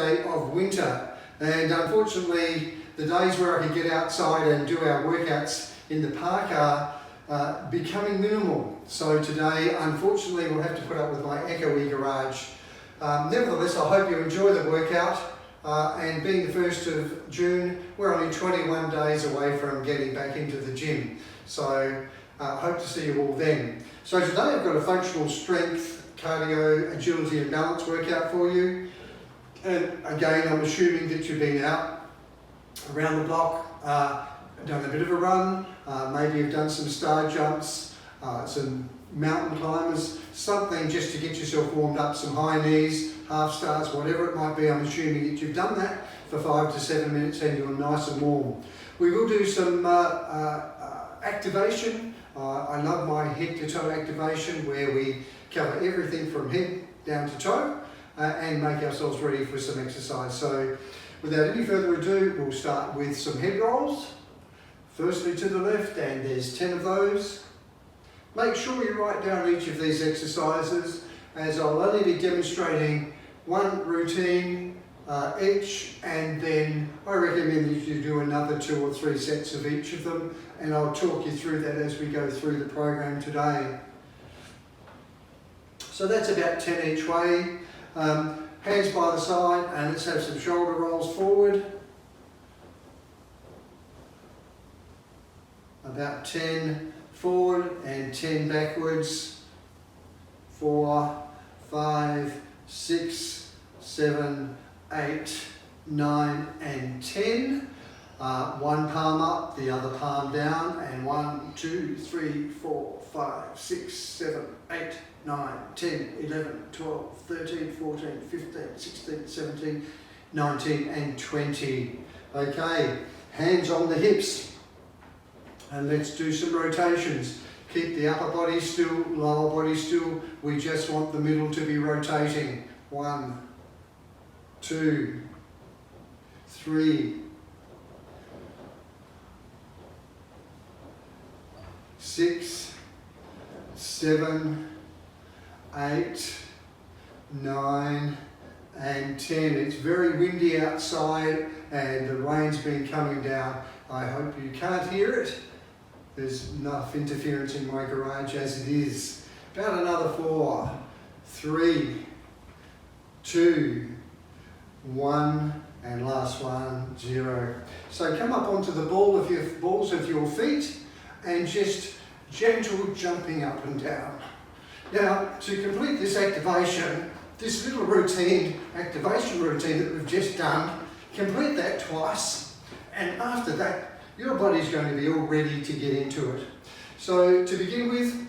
day of winter. And unfortunately, the days where I can get outside and do our workouts in the park are becoming minimal. So today, unfortunately, we'll have to put up with my echoey garage. Nevertheless, I hope you enjoy the workout. And being the 1st of June, we're only 21 days away from getting back into the gym. So hope to see you all then. So today I've got a functional strength, cardio, agility and balance workout for you. And again, I'm assuming that you've been out around the block, done a bit of a run, maybe you've done some star jumps, some mountain climbers, something just to get yourself warmed up, some high knees, half stars, whatever it might be. I'm assuming that you've done that for 5 to 7 minutes and you're nice and warm. We will do some activation. I love my head to toe activation where we cover everything from head down to toe and make ourselves ready for some exercise. So without any further ado, we'll start with some head rolls. Firstly to the left, and there's 10 of those. Make sure you write down each of these exercises, as I'll only be demonstrating one routine each, and then I recommend that you do another 2 or 3 sets of each of them, and I'll talk you through that as we go through the program today. So that's about 10 each way. Hands by the side, and let's have some shoulder rolls forward. About 10 forward and 10 backwards. 4, 5, 6, 7, 8, 9 and 10. One palm up, the other palm down, and 1, 2, 3, 4, 5, 6, 7, 8, 9, 10, 11, 12, 13, 14, 15, 16, 17, 19 and 20. Okay, hands on the hips. And let's do some rotations. Keep the upper body still, lower body still. We just want the middle to be rotating. 1, 2, 3, 6, 7, 8, 9 and 10. It's very windy outside and the rain's been coming down. I hope you can't hear it. There's enough interference in my garage as it is. About another 4, 3, 2, 1, and last one, 0. So come up onto the balls of your feet and just gentle jumping up and down. Now, to complete this activation, this little activation routine that we've just done, complete that twice, and after that, your body's going to be all ready to get into it. So to begin with,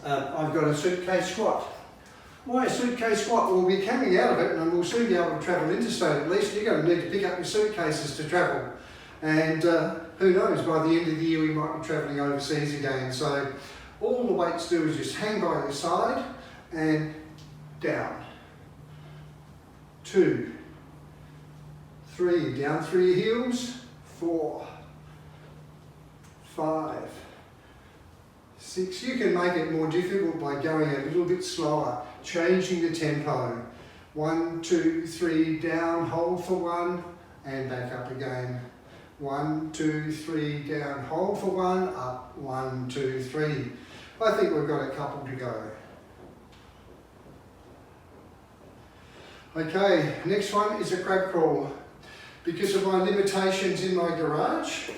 I've got a suitcase squat. Why a suitcase squat? We'll be coming out of it and we'll soon be able to travel interstate. At least you're going to need to pick up your suitcases to travel. And who knows, by the end of the year we might be travelling overseas again. So all the weights do is just hang by your side and down. 2, 3, down through your heels. 4, 5, 6. You can make it more difficult by going a little bit slower, changing the tempo. 1, 2, 3, down, hold for 1, and back up again. 1, 2, 3, down, hold for 1, up, 1, 2, 3. I think we've got a couple to go. Okay, next one is a crab crawl. Because of my limitations in my garage,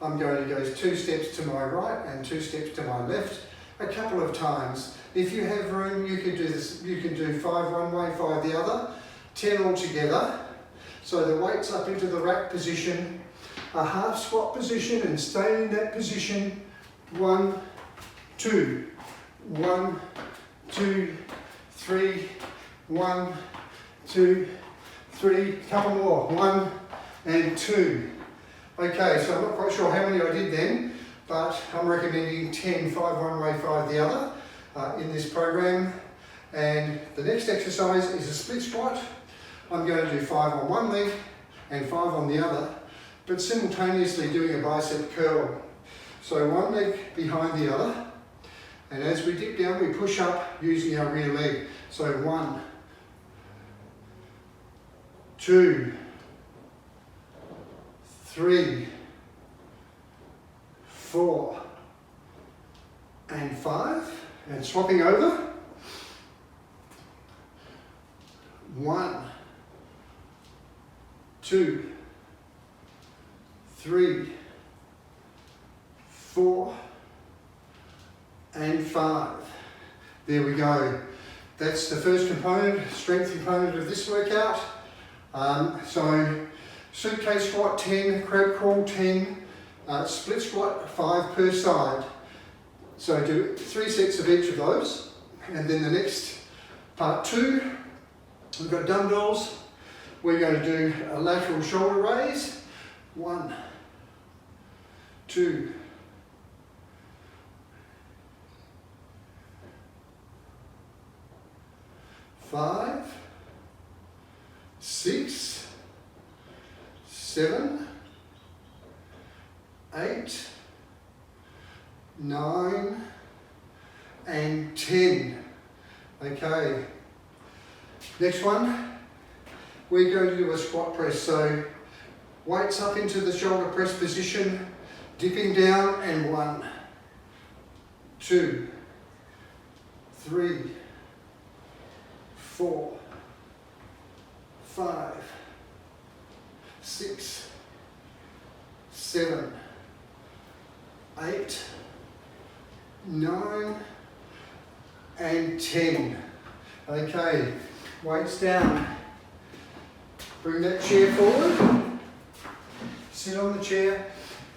I'm going to go 2 steps to my right and 2 steps to my left a couple of times. If you have room, you can do this. You can do 5 one way, 5 the other, 10 all together. So the weight's up into the rack position, a half squat position, and stay in that position. 1, 2, 1, 2, 3, 1, 2, 3. Couple more. 1 and 2. Okay, so I'm not quite sure how many I did then, but I'm recommending 10, 5 one way, 5 the other in this program. And the next exercise is a split squat. I'm going to do 5 on one leg and 5 on the other, but simultaneously doing a bicep curl. So one leg behind the other, and as we dip down, we push up using our rear leg. So 1, 2, 3, 4, and 5. And swapping over. 1, 2, 3, 4, and 5. There we go. That's the first component, strength component of this workout. So suitcase squat 10, crab crawl 10, split squat 5 per side. So do 3 sets of each of those. And then the next part 2, we've got dumbbells. We're going to do a lateral shoulder raise. 1, 2, 5, 6, 7, 8, 9, and 10. Okay. Next one, we're going to do a squat press. So weights up into the shoulder press position, dipping down, and 1, 2, 3, 4, 5, 6, 7, 8, 9, and 10. Okay, weights down. Bring that chair forward. Sit on the chair,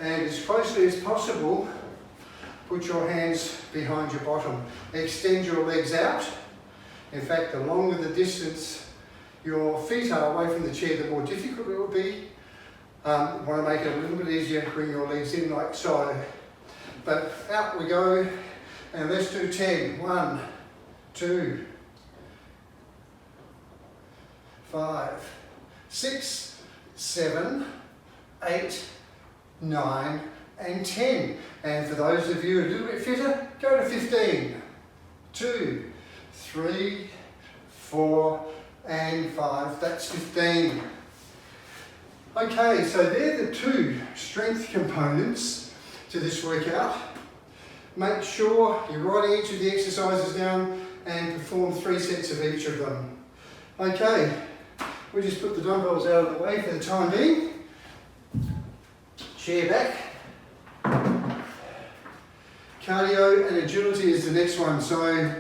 and as closely as possible, put your hands behind your bottom. Extend your legs out. In fact, the longer the distance your feet are away from the chair, the more difficult it will be. You want to make it a little bit easier, bring your legs in like so. But out we go, and let's do 10. 1, 2, 5, 6, 7, 8, 9, and 10. And for those of you a little bit fitter, go to 15. 2, 3, 4, and 5. That's 15. Okay, so they're the 2 strength components to this workout. Make sure you're writing each of the exercises down and perform 3 sets of each of them. Okay, we just put the dumbbells out of the way for the time being. Chair back. Cardio and agility is the next one. So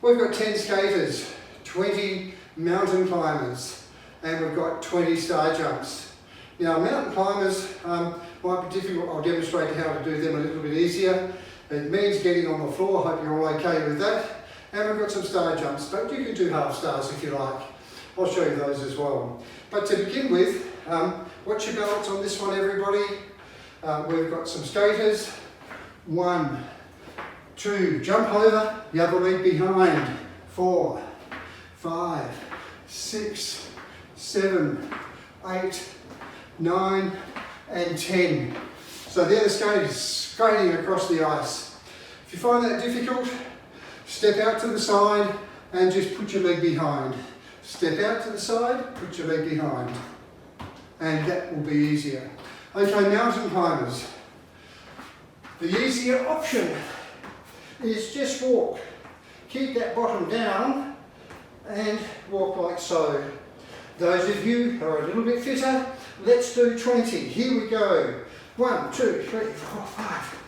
we've got 10 skaters, 20 mountain climbers, and we've got 20 star jumps. Now mountain climbers might be difficult. I'll demonstrate how to do them a little bit easier. It means getting on the floor. Hope you're all okay with that. And we've got some star jumps, but you can do half stars if you like. I'll show you those as well. But to begin with, watch your balance on this one, everybody. We've got some skaters. 1, 2, jump over, the other leg behind. 4, 5, 6, 7, 8, 9, and 10. So they're the skaters skating across the ice. If you find that difficult, step out to the side and just put your leg behind. Step out to the side, put your leg behind. And that will be easier. Okay, mountain climbers. The easier option is just walk. Keep that bottom down and walk like so. Those of you who are a little bit fitter, let's do 20. Here we go. 1, 2, 3, 4, 5.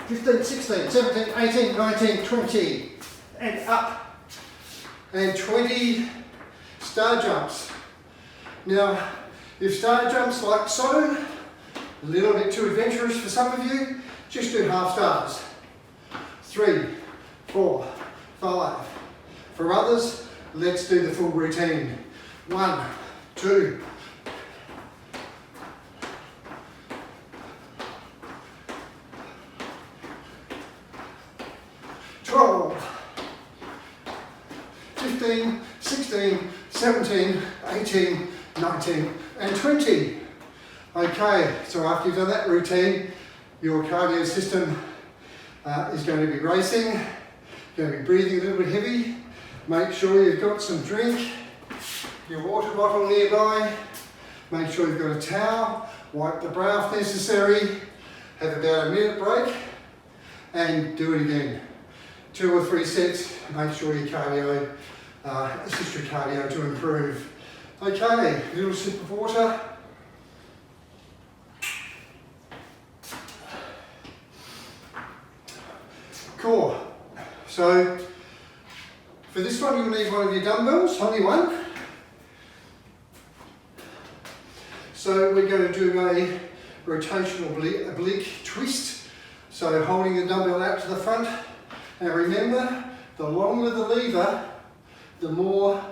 15, 16, 17, 18, 19, 20. And up. And 20 star jumps. Now, if star jumps like so, a little bit too adventurous for some of you, just do half stars. 3, 4, 5. For others, let's do the full routine. 1, 2, 12, 15, 16, 17, 18, 19, and 20. Okay, so after you've done that routine, your cardio system is going to be racing, going to be breathing a little bit heavy. Make sure you've got some drink, your water bottle nearby. Make sure you've got a towel, wipe the brow if necessary. Have about a minute break and do it again. 2 or 3 sets, make sure your cardio, assist your cardio to improve. Okay, a little sip of water. Cool. So, for this one you'll need one of your dumbbells, only one. So we're going to do a rotational oblique twist. So holding the dumbbell out to the front. And remember, the longer the lever, the more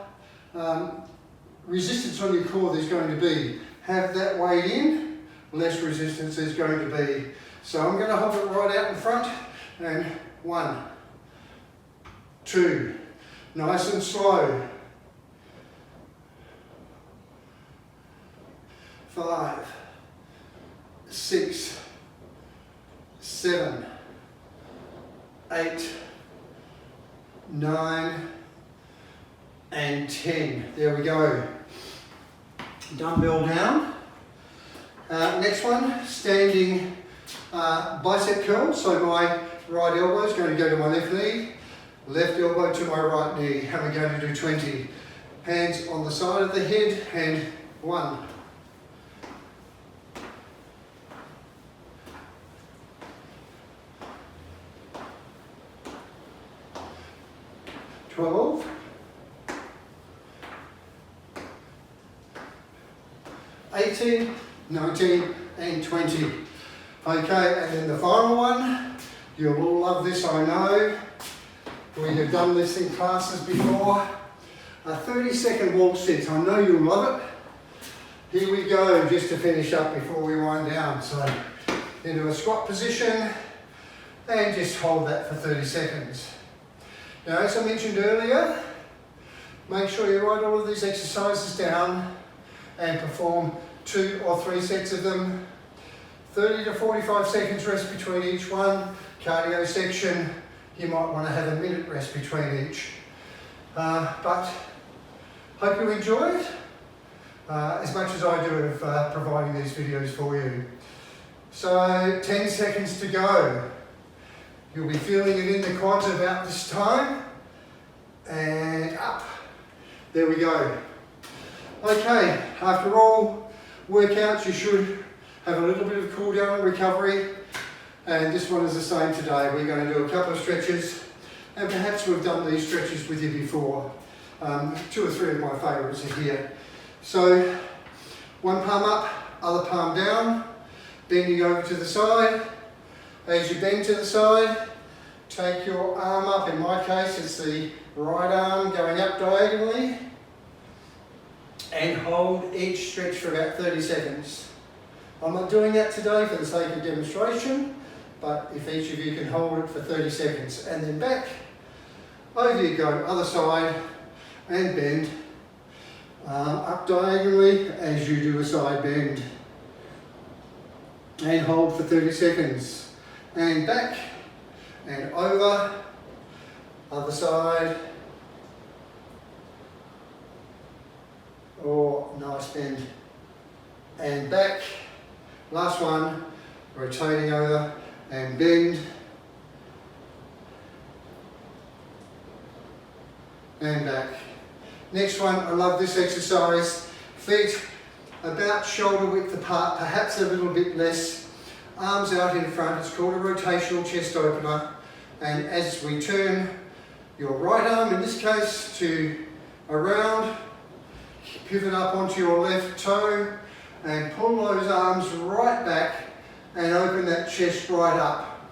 resistance on your core there's going to be. Have that weight in, less resistance there's going to be. So I'm going to hold it right out in front. And 1, 2, nice and slow. 5, 6, 7, 8, 9, and 10. There we go. Dumbbell down. Next one, standing bicep curl. So my right elbow is going to go to my left knee, left elbow to my right knee. And we're going to do 20. Hands on the side of the head, and 1. 12, 18, 19, and 20. Okay, and then the final one, you'll all love this, I know. We have done this in classes before. A 30-second wall sit, I know you'll love it. Here we go, just to finish up before we wind down. So, into a squat position, and just hold that for 30 seconds. Now, as I mentioned earlier, make sure you write all of these exercises down and perform 2 or 3 sets of them. 30 to 45 seconds rest between each one. Cardio section, you might want to have a minute rest between each. But hope you enjoy it as much as I do of providing these videos for you. So 10 seconds to go. You'll be feeling it in the quads about this time. And up. There we go. Okay, after all workouts you should have a little bit of cool down and recovery. And this one is the same today. We're going to do a couple of stretches. And perhaps we've done these stretches with you before. 2 or 3 of my favourites are here. So, one palm up, other palm down, bending over to the side. As you bend to the side, take your arm up. In my case, it's the right arm going up diagonally. And hold each stretch for about 30 seconds. I'm not doing that today for the sake of demonstration, but if each of you can hold it for 30 seconds. And then back, over you go, other side, and bend. Up diagonally as you do a side bend. And hold for 30 seconds. And back, and over, other side. Oh, nice bend. And back, last one, rotating over and bend. And back. Next one, I love this exercise. Feet about shoulder width apart, perhaps a little bit less. Arms out in front, it's called a rotational chest opener. And as we turn your right arm, in this case, to around, pivot up onto your left toe and pull those arms right back and open that chest right up.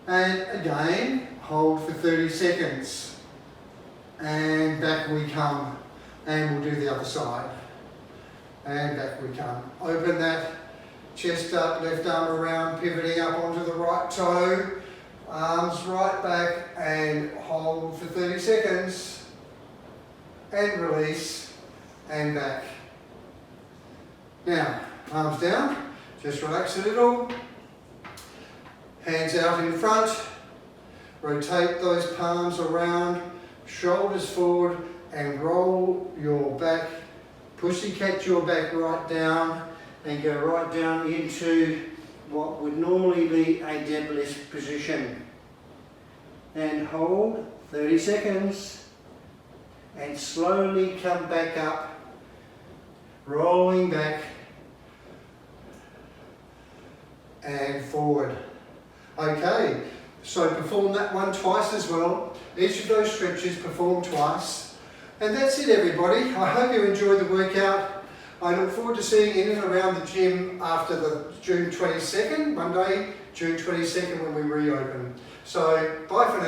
And again, hold for 30 seconds. And back we come. And we'll do the other side. And back we come. Open that chest up, left arm around, pivoting up onto the right toe. Arms right back and hold for 30 seconds. And release. And back. Now, arms down, just relax a little. Hands out in front. Rotate those palms around shoulders forward and roll your back, pussycat your back right down and go right down into what would normally be a deadlift position. And hold 30 seconds and slowly come back up, rolling back and forward. Okay, so perform that one twice as well. Each of those stretches perform twice. And that's it, everybody. I hope you enjoyed the workout. I look forward to seeing you in and around the gym after the June 22nd, Monday, June 22nd when we reopen. So bye for now.